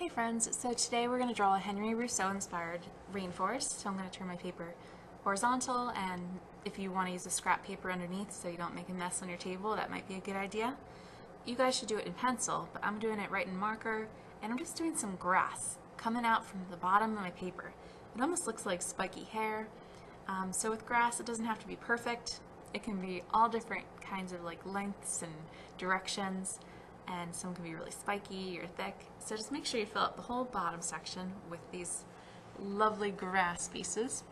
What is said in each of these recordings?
Hey friends, so today we're going to draw a Henry Rousseau inspired rainforest. So I'm going to turn my paper horizontal, and if you want to use a scrap paper underneath so you don't make a mess on your table, that might be a good idea. You guys should do it in pencil, but I'm doing it right in marker, and I'm just doing some grass coming out from the bottom of my paper. It almost looks like spiky hair. So with grass, it doesn't have to be perfect. It can be all different kinds of lengths and directions, and some can be really spiky or thick. So just make sure you fill up the whole bottom section with these lovely grass pieces.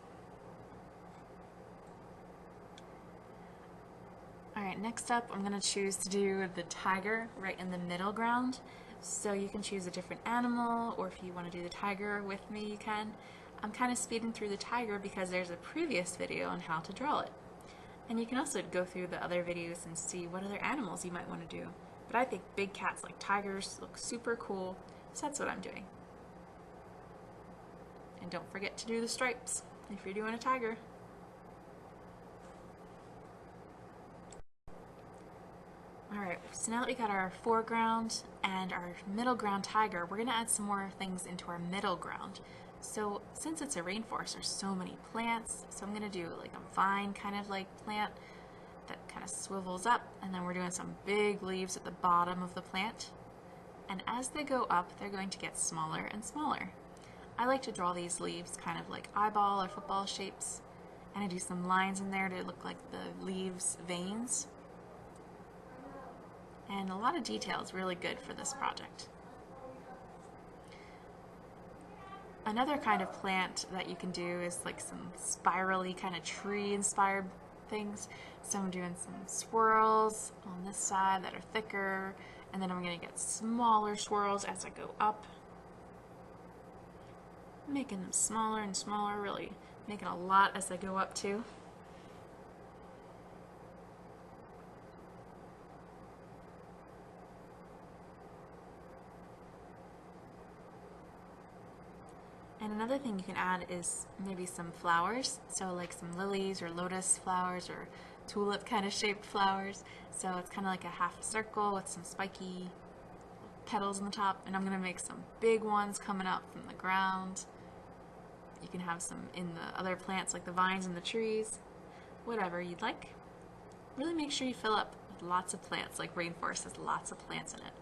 Alright, next up I'm going to choose to do the tiger right in the middle ground. So you can choose a different animal, or if you want to do the tiger with me, you can. I'm kind of speeding through the tiger because there's a previous video on how to draw it. And you can also go through the other videos and see what other animals you might want to do. But I think big cats like tigers look super cool, so that's what I'm doing. And don't forget to do the stripes if you're doing a tiger. Alright, so now that we got our foreground and our middle ground tiger, we're going to add some more things into our middle ground. So since it's a rainforest, there's so many plants, so I'm going to do like a vine kind of like plant that kind of swivels up, and then we're doing some big leaves at the bottom of the plant. And as they go up, they're going to get smaller and smaller. I like to draw these leaves kind of like eyeball or football shapes, and I do some lines in there to look like the leaves' veins. And a lot of detail is really good for this project. Another kind of plant that you can do is like some spirally kind of tree inspired things. So I'm doing some swirls on this side that are thicker, and then I'm going to get smaller swirls as I go up, making them smaller and smaller, really making a lot as I go up too. And another thing you can add is maybe some flowers, so like some lilies or lotus flowers or tulip kind of shaped flowers. So it's kind of like a half circle with some spiky petals on the top, and I'm going to make some big ones coming up from the ground. You can have some in the other plants like the vines and the trees, whatever you'd like. Really make sure you fill up with lots of plants, like rainforest has lots of plants in it.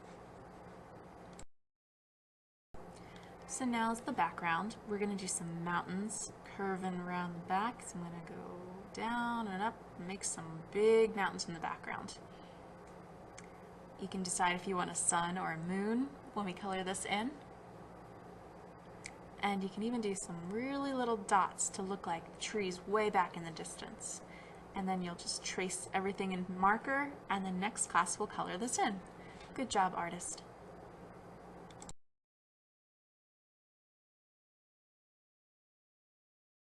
So now is the background. We're going to do some mountains curving around the back. So I'm going to go down and up and make some big mountains in the background. You can decide if you want a sun or a moon when we color this in. And you can even do some really little dots to look like trees way back in the distance. And then you'll just trace everything in marker, and then next class we'll color this in. Good job, artist.